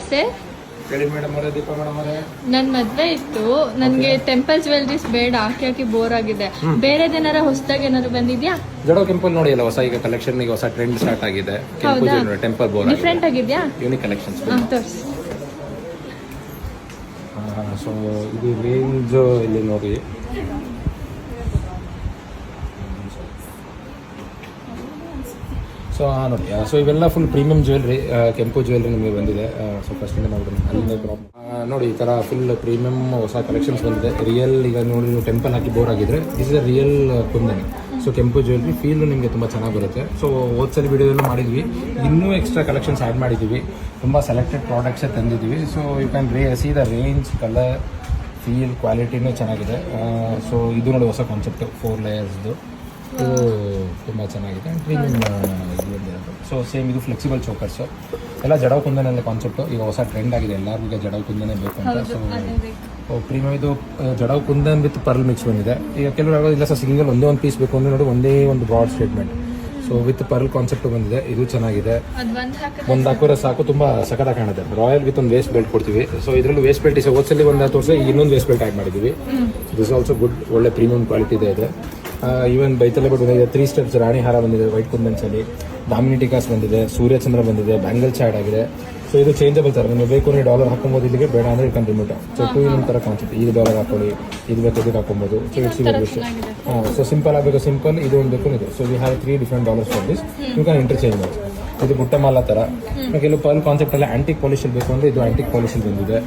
ನಮಸ್ತೆ. ಹೇಳಿ ಮೇಡಮ್ ಅವರೇ, ದೀಪಾ ಮೇಡಮ್ ಅವರೇ. ನನ್ ಮದ್ವೆ ಇತ್ತು, ನನ್ಗೆ ಟೆಂಪಲ್ ಜ್ಯುವೆಲ್ರೀಸ್ ಬೇಡ, ಹಾಕಿ ಬೋರ್ ಆಗಿದೆ. ಬೇರೆದೇನಾರ ಹೊಸದಾಗಿ ಏನಾದ್ರು ಬಂದಿದ್ಯಾ? ಜಡೋ ಕೆಂಪಲ್ ನೋಡಿ ಅಲ್ಲ, ಹೊಸ ಈಗ ಕಲೆಕ್ಷನ್, ಈಗ ಹೊಸ ಟ್ರೆಂಡ್ ಸ್ಟಾರ್ಟ್ ಆಗಿದೆ. ಟೆಂಪಲ್ ಬೋರ್ ಡಿಫ್ರೆಂಟ್ ಆಗಿದ್ಯಾ? Unique collections. ತೋರಿಸಿ. ಸೊ ಇದು ರೇಂಜ್ ಇಲ್ಲಿ ನೋಡಿ. ಸೊ ನೋಡಿ, ಸೊ ಇವೆಲ್ಲ ಫುಲ್ ಪ್ರೀಮಿಯಂ ಜ್ಯುವೆಲ್ರಿ, ಕೆಂಪು ಜ್ಯುವೆಲ್ರಿ ನಿಮಗೆ ಬಂದಿದೆ. ಸೊ ಫಸ್ಟಿಂದ ನೋಡಿ, ಈ ಥರ ಫುಲ್ ಪ್ರೀಮಿಯಂ ಹೊಸ ಕಲೆಕ್ಷನ್ಸ್ ಬಂದಿದೆ. ರಿಯಲ್, ಈಗ ನೋಡಿ ನೀವು ಟೆಂಪಲ್ ಹಾಕಿ ಬೋರ್ ಆಗಿದ್ರೆ this is a real kundan. So ಕೆಂಪು ಜ್ಯುವೆಲ್ರಿ ಫೀಲ್ ನಿಮಗೆ ತುಂಬ ಚೆನ್ನಾಗಿ ಬರುತ್ತೆ. ಸೊ ಹೋದ್ಸಲಿ ವಿಡಿಯೋದಲ್ಲೂ ಮಾಡಿದ್ವಿ, ಇನ್ನೂ ಎಕ್ಸ್ಟ್ರಾ ಕಲೆಕ್ಷನ್ಸ್ ಆ್ಯಡ್ ಮಾಡಿದ್ದೀವಿ. ತುಂಬ ಸೆಲೆಕ್ಟೆಡ್ ಪ್ರಾಡಕ್ಟ್ಸೇ ತಂದಿದ್ದೀವಿ. So you can see the range, colour, feel, ಕ್ವಾಲಿಟಿನೂ ಚೆನ್ನಾಗಿದೆ. ಸೊ ಇದು ನೋಡಿ ಹೊಸ ಕಾನ್ಸೆಪ್ಟು, 4 ಲೇಯರ್ಸ್ದು. ತುಂಬ ಚೆನ್ನಾಗಿದೆ. ಪ್ರೀಮಿಯಂ ಇದು. ಸೊ ಸೇಮ್ ಇದು ಫ್ಲೆಕ್ಸಿಬಲ್ ಚೋಕರ್ಸು ಎಲ್ಲ ಜಡವ್ ಕುಂದನಲ್ಲೇ ಕಾನ್ಸೆಪ್ಟು. ಈಗ ಹೊಸ ಟ್ರೆಂಡ್ ಆಗಿದೆ, ಎಲ್ಲರಿಗೂ ಈಗ ಜಡವ್ ಕುಂದನೇ ಬೇಕು ಅಂತ. ಸೊ ಪ್ರೀಮಿಯಂ ಇದು ಜಡವ್ ಕುಂದನ್ ವಿತ್ ಪರ್ಲ್ ಮಿಕ್ಸ್ ಬಂದಿದೆ. ಈಗ ಕೆಲವರು ಆಗೋದಿಲ್ಲ ಸರ್, ಸಿಂಗಲ್ ಒಂದೇ ಒಂದು ಪೀಸ್ ಬೇಕು ಅಂದ್ರೆ ನೋಡಿ, ಒಂದೇ ಒಂದು broad statement. So with pearl concept ಬಂದಿದೆ, ಇದು ಚೆನ್ನಾಗಿದೆ. ಒಂದು ಹಾಕಿದ್ರೆ ಸಾಕು, ತುಂಬ ಸಖತ್ತಾಗಿ ಕಾಣುತ್ತೆ. ರಾಯಲ್ ವಿತ್ ಒಂದು ವೇಸ್ಟ್ ಬೆಲ್ಟ್ ಕೊಡ್ತೀವಿ. ಸೊ ಇದರಲ್ಲಿ ವೇಸ್ಟ್ ಬೆಲ್ಟ್ ಇದೆ, ಹೋದ್ಸಲಿ ಒಂದು ತೋರಿಸಿ ಇನ್ನೊಂದು ವೇಸ್ಟ್ ಬೆಲ್ಟ್ ಆ್ಯಡ್ ಮಾಡಿದ್ದೀವಿ. ದಿಸ್ ಆಲ್ಸೋ ಗುಡ್, ಒಳ್ಳೆ ಪ್ರೀಮಿಯಂ ಕ್ವಾಲಿಟಿ ಇದೆ. ಈವನ್ ಬೈತಲೆ ಬಟ್ ಬಂದಿದೆ, 3 ಸ್ಟೆಪ್ಸ್ ರಾಣಿ ಹಾರ ಬಂದಿದೆ ವೈಟ್ ಕುಂದನ್ಸಲ್ಲಿ, ದಾಮಿನಿ ಟಿಕಾಸ್ ಬಂದಿದೆ, ಸೂರ್ಯಚಂದ್ರ ಬಂದಿದೆ, ಬ್ಯಾಂಗಲ್ಸ್ ಆ್ಯಡ್ ಆಗಿದೆ. ಸೊ ಇದು ಚೇಂಜಬಲ್ ಥರ, ನಿಮಗೆ ಬೇಕು ಅಂದರೆ $1 ಹಾಕೊಬೋದು, ಇಲ್ಲಿಗೆ ಬೇಡ ಅಂದರೆ it can remove. So $2 in 1 ಥರ ಕಾನ್ಸೆಪ್ಟ್. ಇದು $1 ಹಾಕೊಳ್ಳಿ, ಇದು ಬೇಕು ಇದಕ್ಕೆ ಹಾಕೊಬೋದು. So it's your wish. So simple ಆಗಬೇಕು, ಸಿಂಪಲ್, ಇದು ಒಂದು ಬೇಕು ಇದು. So we have 3 different dollars for this. You can interchange ಮಾಡಿ. ಇದು ಗುಟ್ಟಮಾಲ ಥರ. ಕೆಲವು ಪರ್ಲ್ ಕಾನ್ಸೆಪ್ಟಲ್ಲಿ ಆ್ಯಂಟಿಕ್ ಪಾಲಿಶಲ್ಲಿ ಬೇಕು ಅಂದರೆ ಇದು ಆ್ಯಂಟಿಕ್ ಪಾಲಿಶಲ್ಲಿ ಬಂದಿದೆ.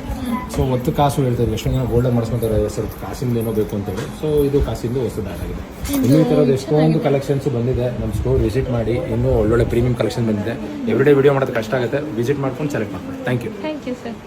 ಸೊ ಒತ್ತು ಕಾಸು ಹೇಳ್ತಾರೆ, ಎಷ್ಟೋ ಜನ ಗೋಲ್ಡನ್ ಮಾಡಿಸ್ಕೊಂತಾರೆ, ಸರ್ ಕಾಸಿಂದ ಏನೋ ಬೇಕು ಅಂತೇಳಿ. ಸೊ ಇದು ಕಾಸಿಂದ ಹೊಸದಾಗಿದೆ. ಇನ್ನೂ ಈ ಥರದ್ದು ಎಷ್ಟೊಂದು ಕಲೆಕ್ಷನ್ಸ್ ಬಂದಿದೆ. ನಮ್ಮ ಸ್ಟೋರ್ ವಿಸಿಟ್ ಮಾಡಿ, ಇನ್ನೂ ಒಳ್ಳೊಳ್ಳೆ ಪ್ರೀಮಿಯಂ ಕಲೆಕ್ಷನ್ ಬಂದಿದೆ. ಎವ್ರಿಡೇ ವಿಡಿಯೋ ಮಾಡೋದು ಕಷ್ಟ ಆಗುತ್ತೆ, ವಿಸಿಟ್ ಮಾಡ್ಕೊಂಡು ಸೆಲೆಕ್ಟ್ ಮಾಡ್ಕೊಳ್ಳಿ. Thank you sir.